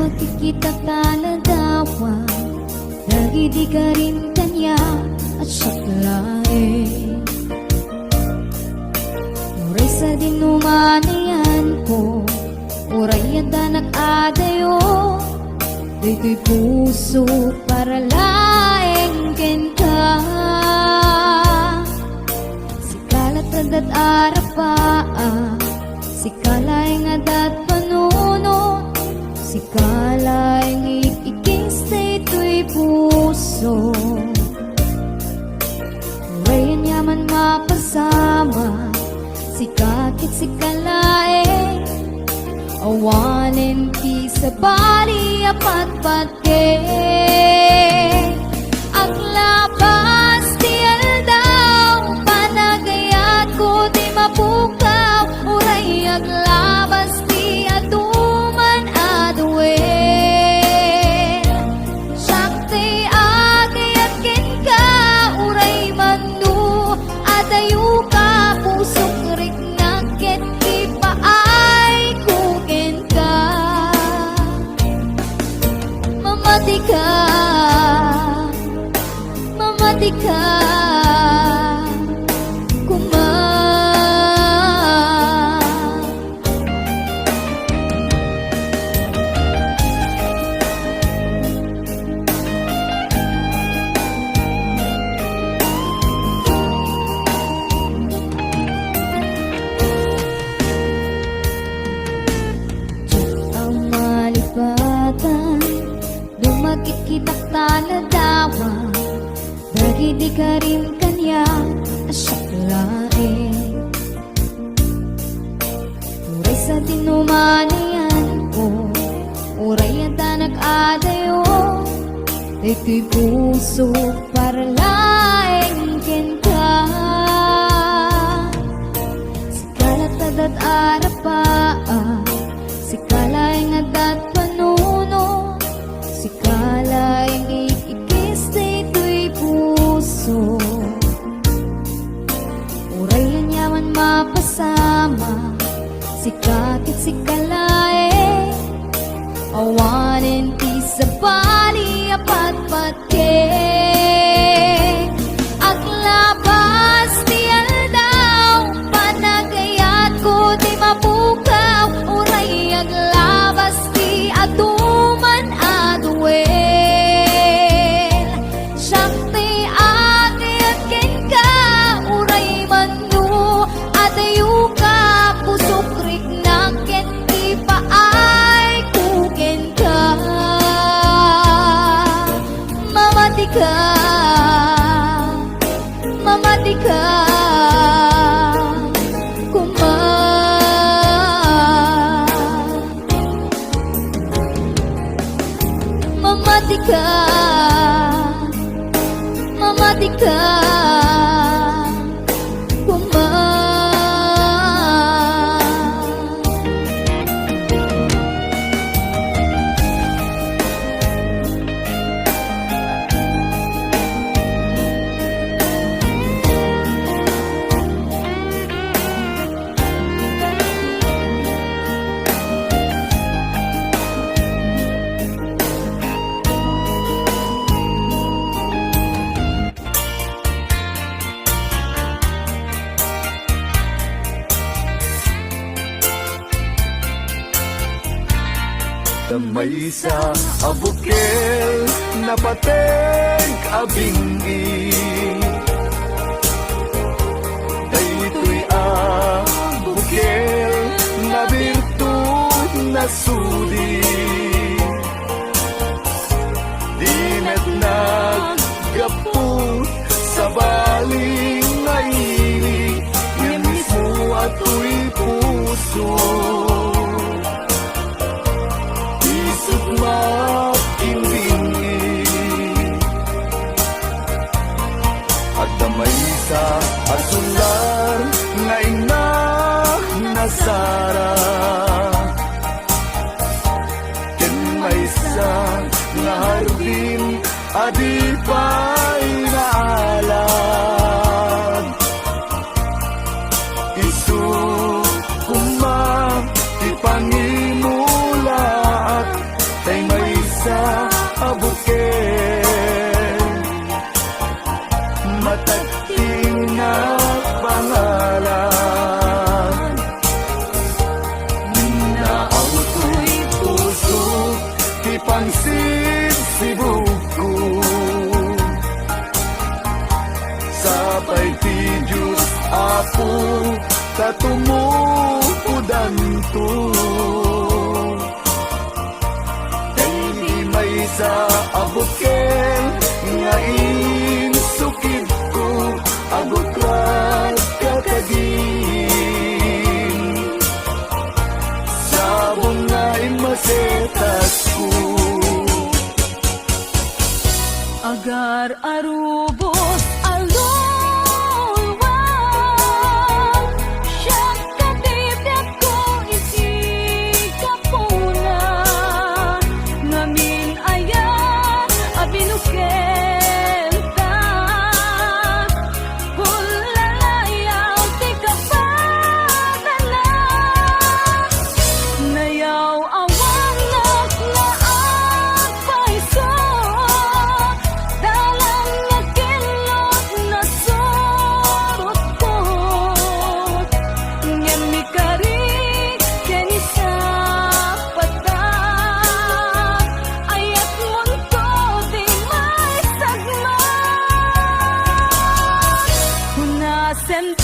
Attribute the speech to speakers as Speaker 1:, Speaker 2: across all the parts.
Speaker 1: Magkikita kaladawa, lagi di ka rin kanya at saklain. Uray sa dinumanayan ko, uray yada nag-adayo, dito'y puso para laeng ken ka. Sikalat adat arapaa, sikalay nga dat panuno, sikalay ngikikis dito'y puso. Urayan yaman mapasama, sikakit sikalay, awanin ti sa bali apat patke. Aglabas ti aldaw, panagayat ko ti mapukaw, uray aglabas ti aduman aduel. Sakti agayat ken ka, uray manu adayu ka, pusok rik naket ti paay kuken ka. Mamati ka, mamati ka, kuma. Ang malipatan, dumakit kitak taladawa, bagi di ka rin kanya asaklain. Uray sa tinumanayan ko, uray at nag-adayo, ito'y puso para laing ken ka. Sikalat adat arapaan, sikalayng adat panuno, sikalayng ikikis dito'y puso. Uray ang yaman mapasama, sikakit sikalae, awanin ti sa bali apat patke. Aglabas ti aldaw, panagayat ko ti mapukaw, uray aglabas ti aduman aduel. Sakti agayat ken ka, uray manu adayu ka, pusok rik naket ti paay kuken ka. Mamati ka, mamati ka, kuma. Mamati ka, mamati ka, kuma.
Speaker 2: Damay sa abukel na pateng abingi, daytoy abukel na birtud na sudi, di met naggapot sa baling ngaili, yan mismo ato'y puso. At damay sa asular nga inak nasara, ken may sa nga hardin adi pa'y naalam. Isu kumang ipangimulaat, tay may sa abukel, matagting na pangalan. Naaw ko'y puso, ipangsid si buko, sabay ti Diyos Apo, katumupudan to. Sa abukel nga insukid ko, abuklat kakagin, sabong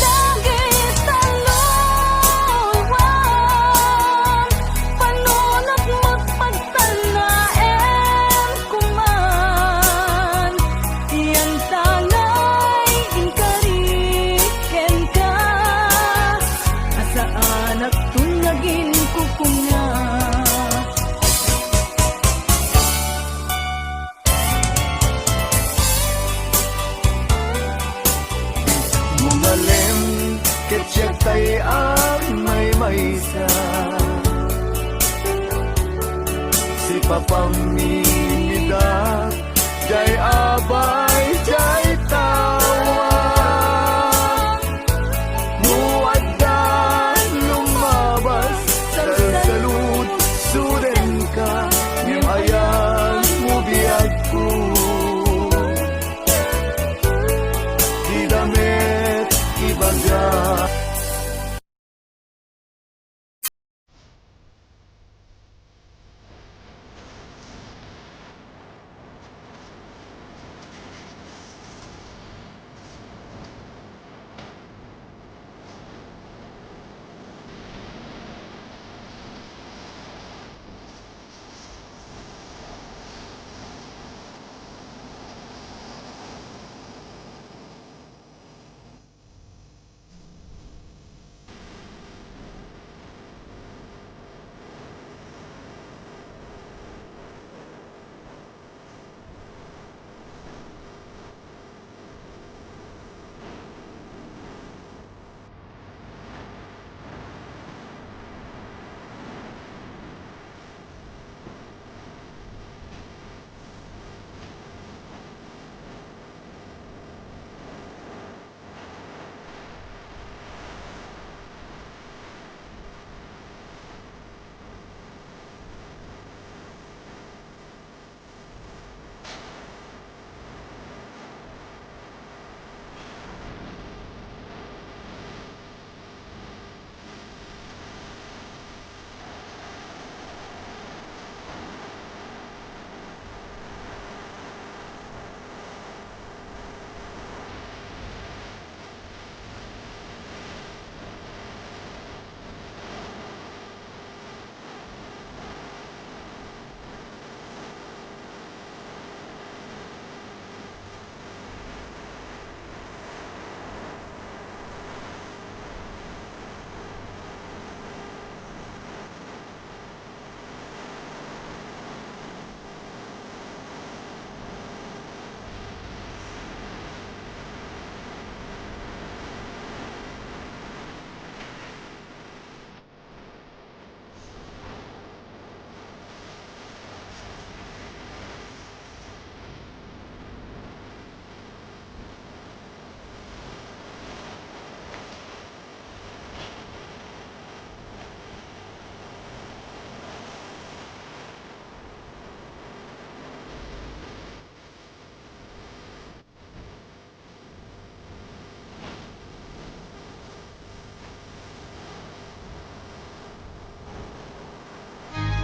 Speaker 1: dagit taluwan, panunot mo't pagtanaen kuman. Yan tanay inkariken ka, asa anak tunyagin kukunga.
Speaker 2: Mungalem ketyak tay may maysa si papamimida jay abay jay tawa muaddan lumabas salsalud suden ka ngem ayan mo biyag ko di damit ibaga